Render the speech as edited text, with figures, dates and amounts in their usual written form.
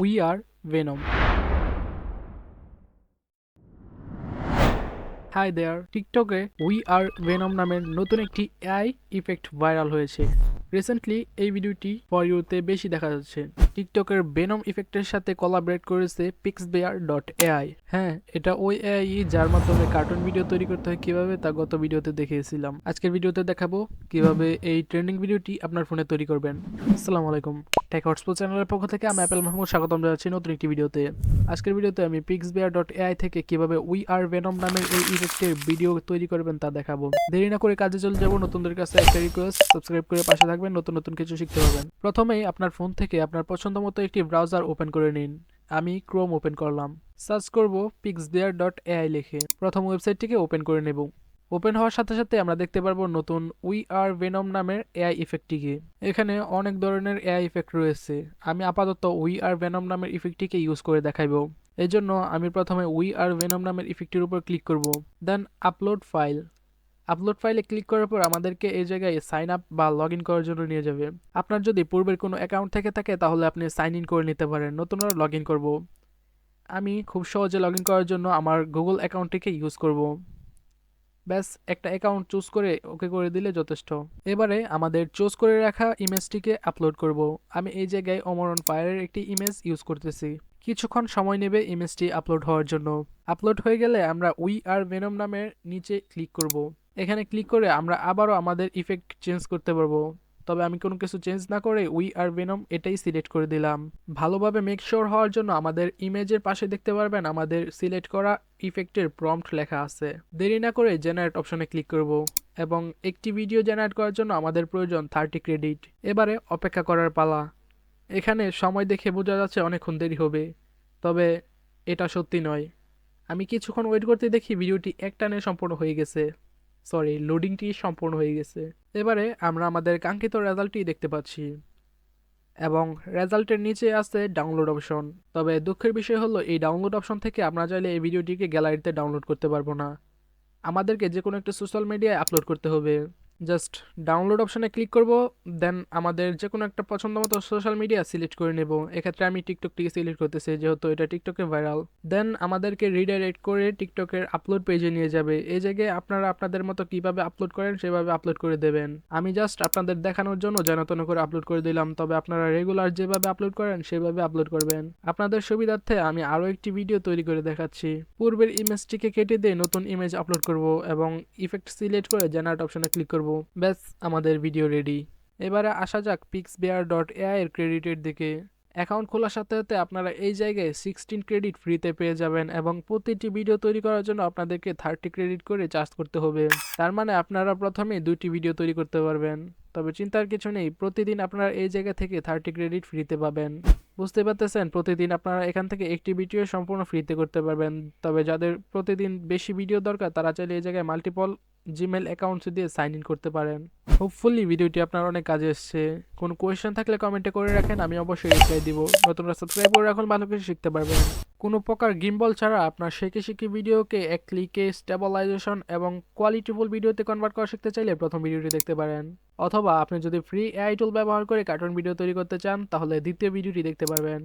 We are Venom. Hi there, টিকটকে we are Venom নামের নতুন একটি এআই ইফেক্ট ভাইরাল হয়েছে। রিসেন্টলি এই ভিডিওটি ফর ইউতে বেশি দেখা যাচ্ছে। টিকটকের ভেনম ইফেক্টের সাথে কোলাবরেট করেছে pixbear.ai। হ্যাঁ, এটা ওই এআই যার মাধ্যমে কার্টুন ভিডিও তৈরি করতে হয় কিভাবে তা গত ভিডিওতে দেখিয়েছিলাম। আজকের ভিডিওতে দেখাবো কিভাবে এই ট্রেন্ডিং ভিডিওটি আপনার ফোনে তৈরি করবেন। আসসালামু আলাইকুম, টেক হটস্পট চ্যানেলের পক্ষ থেকে আমি অ্যাপেল মাহমুদ স্বাগতম জানাচ্ছি নতুন একটি ভিডিওতে। আজকের ভিডিওতে আমি pixbear.ai থেকে কিভাবে উই আর ভেনম নামের এই ইফেক্টের ভিডিও তৈরি করবেন তা দেখাবো। দেরি না করে কাজে চলে যাবো। নতুনদের কাছে একটা রিকোয়েস্ট, সাবস্ক্রাইব করে পাশে থাকবেন, নতুন নতুন কিছু শিখতে পারবেন। প্রথমেই আপনার ফোন থেকে আপনার পছন্দ মতো একটি ব্রাউজার ওপেন করে নিন। আমি ক্রোম ওপেন করলাম। সার্চ করব pixbear.ai লিখে প্রথম ওয়েবসাইটটিকে ওপেন করে নেব। ওপেন হওয়ার সাথে সাথে আমরা দেখতে পারবো নতুন উই আর ভেনম নামের এআই ইফেক্টটিকে। এখানে অনেক ধরনের এআই ইফেক্ট রয়েছে। আমি আপাতত উই আর ভেনম নামের ইফেক্টটিকে ইউজ করে দেখাইব। এই জন্য আমি প্রথমে উই আর ভেনম নামের ইফেক্টটির উপর ক্লিক করব। Then upload file. আপলোড ফাইলে ক্লিক করার পর আমাদেরকে এই জায়গায় সাইন আপ বা লগ ইন করার জন্য নিয়ে যাবে। আপনার যদি পূর্বের কোনো অ্যাকাউন্ট থেকে থাকে তাহলে আপনি সাইন ইন করে নিতে পারেন। নতুনরা লগ ইন করবো। আমি খুব সহজে লগ ইন করার জন্য আমার গুগল অ্যাকাউন্টটিকে ইউজ করব। ব্যাস, একটা অ্যাকাউন্ট চুজ করে ওকে করে দিলে যথেষ্ট। এবারে আমাদের চুজ করে রাখা ইমেজটিকে আপলোড করব। আমি এই জায়গায় অমরন ফায়ারের একটি ইমেজ ইউজ করতেছি। কিছুক্ষণ সময় নেবে ইমেজটি আপলোড হওয়ার জন্য। আপলোড হয়ে গেলে আমরা উই আর ভেনম নামের নিচে ক্লিক করব। এখানে ক্লিক করে আমরা আবারও আমাদের ইফেক্ট চেঞ্জ করতে পারবো। তবে আমি কোনো কিছু চেঞ্জ না করে উই আর ভেনম এটাই সিলেক্ট করে দিলাম। ভালোভাবে মেক শিওর হওয়ার জন্য আমাদের ইমেজের পাশে দেখতে পারবেন আমাদের সিলেক্ট করা ইফেক্টের প্রম্পট লেখা আছে। দেরি না করে জেনারেট অপশনে ক্লিক করব এবং একটি ভিডিও জেনারেট করার জন্য আমাদের প্রয়োজন 30 ক্রেডিট। এবারে অপেক্ষা করার পালা। এখানে সময় দেখে বোঝা যাচ্ছে অনেকক্ষণ দেরি হবে, তবে এটা সত্যি নয়। আমি কিছুক্ষণ ওয়েট করতে দেখি ভিডিওটি একটানে সম্পূর্ণ হয়ে গেছে। সরি, লোডিংটি সম্পূর্ণ হয়ে গেছে। এবারে আমরা আমাদের কাঙ্ক্ষিত রেজাল্টটি দেখতে পাচ্ছি এবং রেজাল্টের নিচে আছে ডাউনলোড অপশন। তবে দুঃখের বিষয় হলো এই ডাউনলোড অপশন থেকে আমরা চাইলে এই ভিডিওটিকে গ্যালারিতে ডাউনলোড করতে পারবো না। আমাদেরকে যে কোনো একটা সোশ্যাল মিডিয়ায় আপলোড করতে হবে। জাস্ট ডাউনলোড অপশনে ক্লিক করব, দেন আমাদের যে কোনো একটা পছন্দ মতো সোশ্যাল মিডিয়া সিলেক্ট করে নেব। এক্ষেত্রে আমি টিকটকটিকে সিলেক্ট করতেছি যেহেতু এটা টিকটকে ভাইরাল। দেন আমাদেরকে রিডাইরেক্ট করে টিকটকের আপলোড পেজে নিয়ে যাবে। এই জায়গায় আপনারা আপনাদের মতো কিভাবে আপলোড করেন সেভাবে আপলোড করে দেবেন। আমি জাস্ট আপনাদের দেখানোর জন্য যেন করে আপলোড করে দিলাম, তবে আপনারা রেগুলার যেভাবে আপলোড করেন সেভাবে আপলোড করবেন। আপনাদের সুবিধার্থে আমি আরও একটি ভিডিও তৈরি করে দেখাচ্ছি। পূর্বের ইমেজটিকে কেটে দিয়ে নতুন ইমেজ আপলোড করব এবং ইফেক্ট সিলেক্ট করে জেনারেট অপশনে ক্লিক করব। ব্যাস, আমাদের ভিডিও রেডি। এবারে আসা যাক pixbear.ai এর ক্রেডিটের দিকে। অ্যাকাউন্ট খোলার সাথে সাথে আপনারা এই জায়গায় 16 ক্রেডিট ফ্রিতে পেয়ে যাবেন এবং প্রতিটি ভিডিও তৈরি করার জন্য আপনাদেরকে 30 ক্রেডিট করে চার্জ করতে হবে। তার মানে আপনারা প্রথমে 2টি ভিডিও তৈরি করতে পারবেন। তবে চিন্তার কিছু নেই, প্রতিদিন আপনারা এই জায়গা থেকে 30 ক্রেডিট ফ্রিতে পাবেন। বুঝতে পারতেছেন, প্রতিদিন আপনারা এখান থেকে একটি ভিডিও সম্পূর্ণ ফ্রিতে করতে পারবেন। তবে যাদের প্রতিদিন বেশি ভিডিও দরকার তারা চাইলে এই জায়গায় মাল্টিপল জিমেল অ্যাকাউন্টস দিয়ে সাইন ইন করতে পারেন। হোপফুলি ভিডিওটি আপনার অনেক কাজে এসেছে। কোনো কোয়েশ্চেন থাকলে কমেন্টে করে রাখেন, আমি অবশ্যই রিপ্লাই দিব। নতুনরা সাবস্ক্রাইব করে রাখুন, ভালো কিছু শিখতে পারবেন। কোনো প্রকার গিম্বল ছাড়া আপনার শেখে ভিডিওকে এক ক্লিকে স্টেবলাইজেশন এবং কোয়ালিটিফুল ভিডিওতে কনভার্ট করা শিখতে চাইলে প্রথম ভিডিওটি দেখতে পারেন। অথবা আপনি যদি ফ্রি এআই টুল ব্যবহার করে কার্টুন ভিডিও তৈরি করতে চান তাহলে দ্বিতীয় ভিডিওটি দেখতে পারবেন।